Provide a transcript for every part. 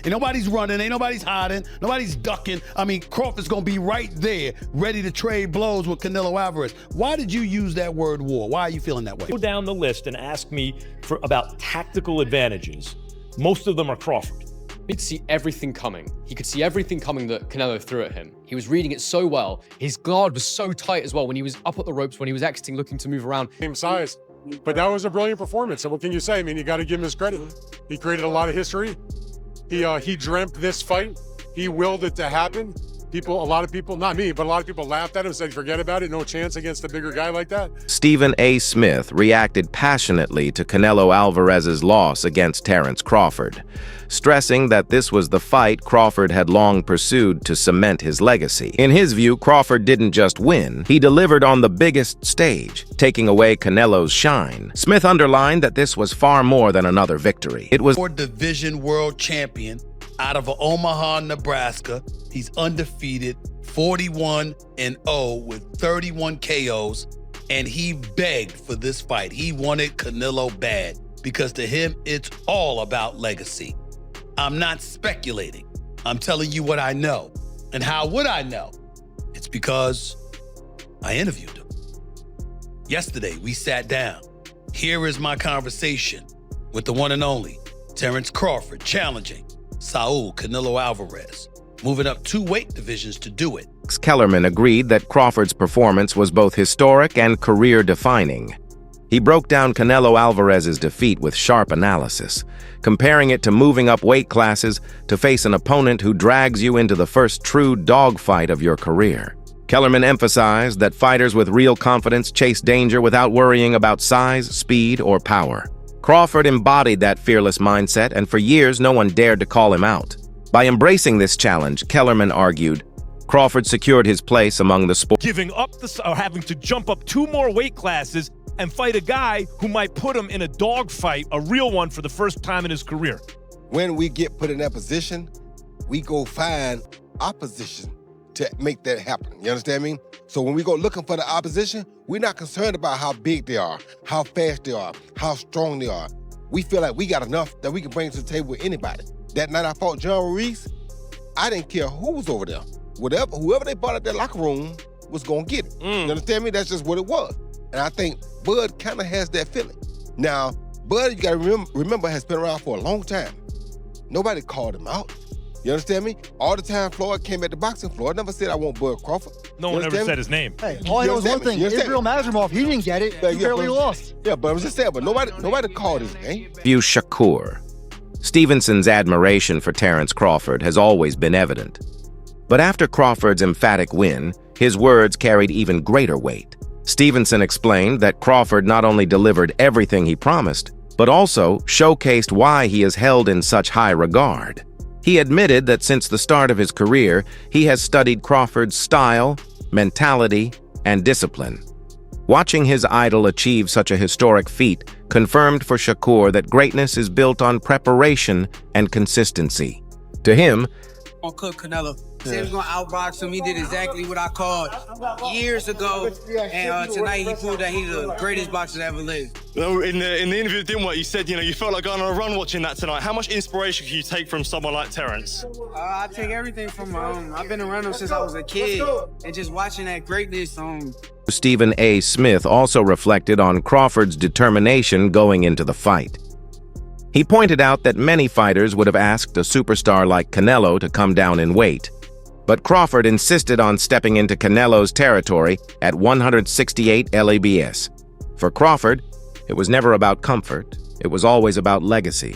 Ain't nobody's running, ain't nobody's hiding, nobody's ducking. I mean, Crawford's gonna be right there, ready to trade blows with Canelo Alvarez. Why did you use that word war? Why are you feeling that way? Go down the list and ask me about tactical advantages. Most of them are Crawford. He'd see everything coming. He could see everything coming that Canelo threw at him. He was reading it so well. His guard was so tight as well when he was up at the ropes, when he was exiting, looking to move around. Same size. But that was a brilliant performance. And what can you say? I mean, you got to give him his credit. He created a lot of history. He dreamt this fight. He willed it to happen. A lot of people, not me, but a lot of people laughed at him and said, forget about it, no chance against a bigger guy like that. Stephen A. Smith reacted passionately to Canelo Alvarez's loss against Terence Crawford, stressing that this was the fight Crawford had long pursued to cement his legacy. In his view, Crawford didn't just win, he delivered on the biggest stage, taking away Canelo's shine. Smith underlined that this was far more than another victory. It was Division world champion out of Omaha, Nebraska. He's undefeated, 41-0 with 31 KOs, and he begged for this fight. He wanted Canelo bad because to him, it's all about legacy. I'm not speculating. I'm telling you what I know. And how would I know? It's because I interviewed him. Yesterday, we sat down. Here is my conversation with the one and only Terence Crawford challenging Saul Canelo Alvarez, moving up 2 weight divisions to do it. Max Kellerman agreed that Crawford's performance was both historic and career-defining. He broke down Canelo Alvarez's defeat with sharp analysis, comparing it to moving up weight classes to face an opponent who drags you into the first true dogfight of your career. Kellerman emphasized that fighters with real confidence chase danger without worrying about size, speed, or power. Crawford embodied that fearless mindset, and for years no one dared to call him out. By embracing this challenge, Kellerman argued, Crawford secured his place among the sport. Giving up or having to jump up 2 more weight classes and fight a guy who might put him in a dogfight, a real one, for the first time in his career. When we get put in that position, we go find opposition to make that happen. You understand me? So when we go looking for the opposition, we're not concerned about how big they are, how fast they are, how strong they are. We feel like we got enough that we can bring to the table with anybody. That night I fought John Ruiz, I didn't care who was over there. Whoever they brought out that locker room was gonna get it. You understand me? That's just what it was. And I think Bud kind of has that feeling. Now, Bud, you gotta remember, has been around for a long time. Nobody called him out. You understand me? All the time Floyd came at the boxing, Floyd never said, I want Bud Crawford. No one ever said his name. Hey, all I know is one thing, Israel Mazrimov, he didn't get it, he barely lost. Yeah, but I was just saying, but nobody called his name. View Shakur. Stevenson's admiration for Terence Crawford has always been evident. But after Crawford's emphatic win, his words carried even greater weight. Stevenson explained that Crawford not only delivered everything he promised, but also showcased why he is held in such high regard. He admitted that since the start of his career, he has studied Crawford's style, mentality, and discipline. Watching his idol achieve such a historic feat confirmed for Shakur that greatness is built on preparation and consistency. To him, on Cook Canelo. Said he was gonna outbox him. He did exactly what I called years ago, and tonight he proved that he's the greatest boxer that ever lived. In the interview with Dimwit, you said, you felt like going on a run watching that tonight. How much inspiration can you take from someone like Terence? I take everything from I've been around him since I was a kid, and just watching that greatness. Stephen A. Smith also reflected on Crawford's determination going into the fight. He pointed out that many fighters would have asked a superstar like Canelo to come down in weight, but Crawford insisted on stepping into Canelo's territory at 168 lbs. For Crawford, it was never about comfort, it was always about legacy.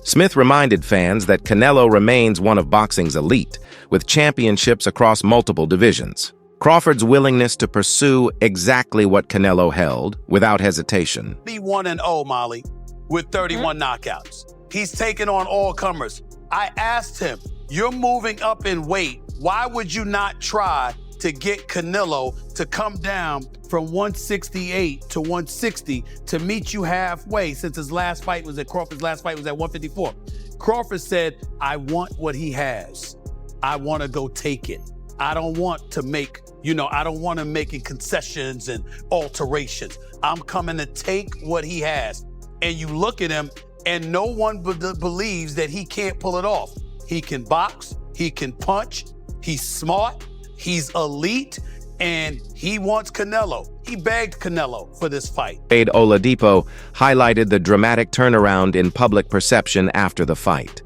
Smith reminded fans that Canelo remains one of boxing's elite, with championships across multiple divisions. Crawford's willingness to pursue exactly what Canelo held, without hesitation. 41-0, Molly, with 31 knockouts. He's taken on all comers. I asked him, you're moving up in weight. Why would you not try to get Canelo to come down from 168 to 160 to meet you halfway, since his last fight was Crawford's last fight was at 154. Crawford said, I want what he has. I want to go take it. I don't want to make, I don't want to make concessions and alterations. I'm coming to take what he has. And you look at him and no one believes that he can't pull it off. He can box, he can punch, he's smart, he's elite, and he wants Canelo. He begged Canelo for this fight. Oladipo highlighted the dramatic turnaround in public perception after the fight.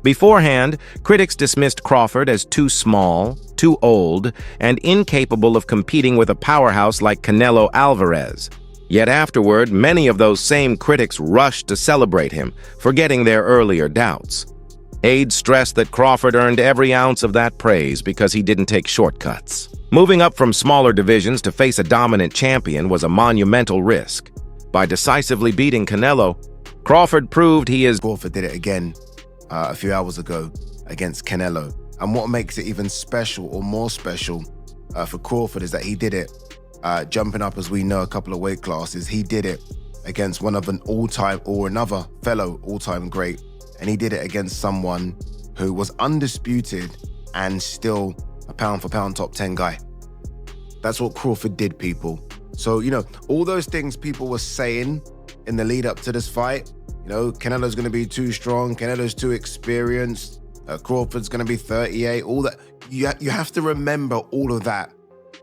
Beforehand, critics dismissed Crawford as too small, too old, and incapable of competing with a powerhouse like Canelo Alvarez. Yet afterward, many of those same critics rushed to celebrate him, forgetting their earlier doubts. Aides stressed that Crawford earned every ounce of that praise because he didn't take shortcuts. Moving up from smaller divisions to face a dominant champion was a monumental risk. By decisively beating Canelo, Crawford proved he is... Crawford did it again a few hours ago against Canelo. And what makes it even special or more special for Crawford is that he did it jumping up, as we know, a couple of weight classes. He did it against one of an all-time or another fellow all-time great. And he did it against someone who was undisputed and still a pound-for-pound top 10 guy. That's what Crawford did, people. So, you know, all those things people were saying in the lead up to this fight, you know, Canelo's going to be too strong, Canelo's too experienced, Crawford's going to be 38, all that. You have to remember all of that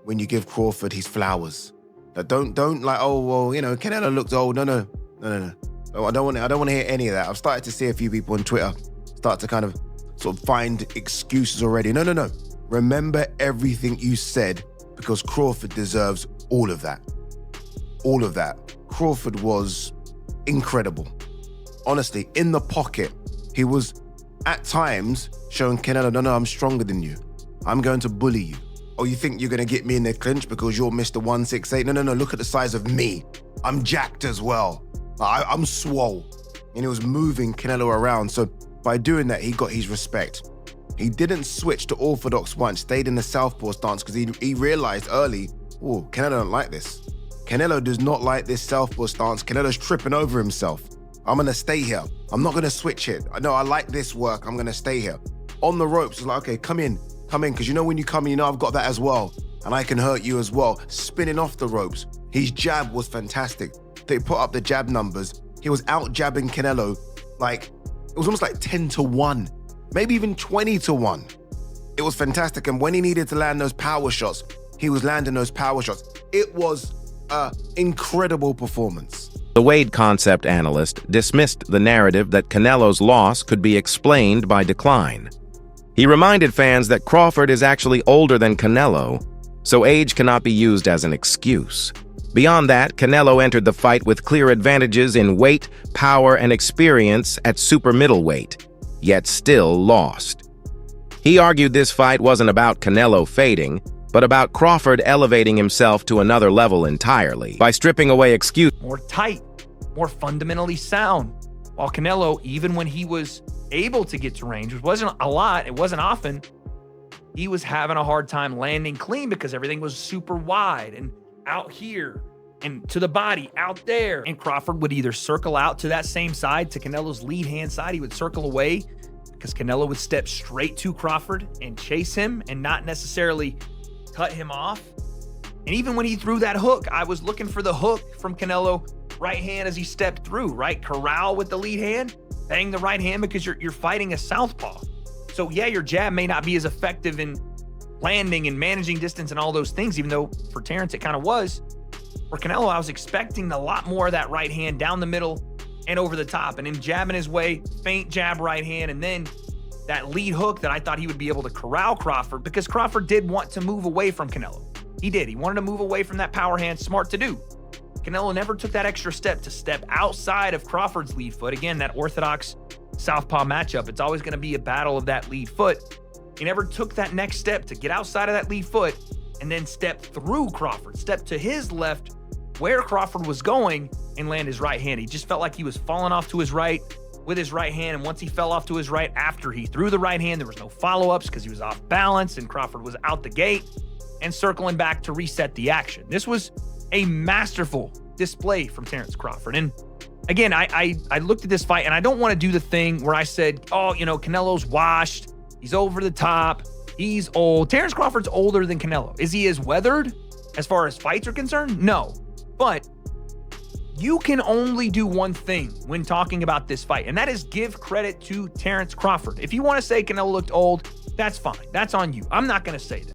when you give Crawford his flowers. Don't like, oh, well, you know, Canelo looked old. No. I don't want to hear any of that. I've started to see a few people on Twitter start to kind of sort of find excuses already. No. Remember everything you said, because Crawford deserves all of that. All of that. Crawford was incredible. Honestly, in the pocket, he was at times showing Canelo, no, I'm stronger than you. I'm going to bully you. Oh, you think you're going to get me in the clinch because you're Mr. 168? No, look at the size of me. I'm jacked as well. I'm swole. And he was moving Canelo around. So by doing that, he got his respect. He didn't switch to orthodox once, stayed in the southpaw stance because he realized early, oh, Canelo don't like this. Canelo does not like this southpaw stance. Canelo's tripping over himself. I'm going to stay here. I'm not going to switch it. I know I like this work. I'm going to stay here. On the ropes, it's like, okay, come in. Because you know when you come in, you know I've got that as well. And I can hurt you as well. Spinning off the ropes. His jab was fantastic. They put up the jab numbers. He was out jabbing Canelo like, it was almost like 10-1, maybe even 20-1. It was fantastic. And when he needed to land those power shots, he was landing those power shots. It was an incredible performance. The Wade concept analyst dismissed the narrative that Canelo's loss could be explained by decline. He reminded fans that Crawford is actually older than Canelo, so age cannot be used as an excuse. Beyond that, Canelo entered the fight with clear advantages in weight, power, and experience at super middleweight, yet still lost. He argued this fight wasn't about Canelo fading, but about Crawford elevating himself to another level entirely by stripping away excuses. More tight, more fundamentally sound. While Canelo, even when he was able to get to range, which wasn't a lot, it wasn't often, he was having a hard time landing clean because everything was super wide and out here and to the body out there. And Crawford would either circle out to that same side, to Canelo's lead hand side. He would circle away because Canelo would step straight to Crawford and chase him and not necessarily cut him off. And even when he threw that hook, I was looking for the hook from Canelo right hand as he stepped through, right? Corral with the lead hand, bang the right hand because you're fighting a southpaw. So yeah, your jab may not be as effective in landing and managing distance and all those things, even though for Terence it kind of was. For Canelo, I was expecting a lot more of that right hand down the middle and over the top, and him jabbing his way, feint jab right hand, and then that lead hook that I thought he would be able to corral Crawford, because Crawford did want to move away from Canelo. He did. He wanted to move away from that power hand. Smart to do. Canelo never took that extra step to step outside of Crawford's lead foot. Again, that orthodox southpaw matchup, it's always going to be a battle of that lead foot. He never took that next step to get outside of that lead foot and then step through Crawford, step to his left where Crawford was going and land his right hand. He just felt like he was falling off to his right with his right hand. And once he fell off to his right after he threw the right hand, there was no follow-ups because he was off balance and Crawford was out the gate and circling back to reset the action. This was a masterful display from Terence Crawford. And again, I looked at this fight and I don't want to do the thing where I said, oh, you know, Canelo's washed. He's over the top. He's old. Terence Crawford's older than Canelo. Is he as weathered as far as fights are concerned? No. But you can only do one thing when talking about this fight, and that is give credit to Terence Crawford. If you want to say Canelo looked old, that's fine. That's on you. I'm not going to say that.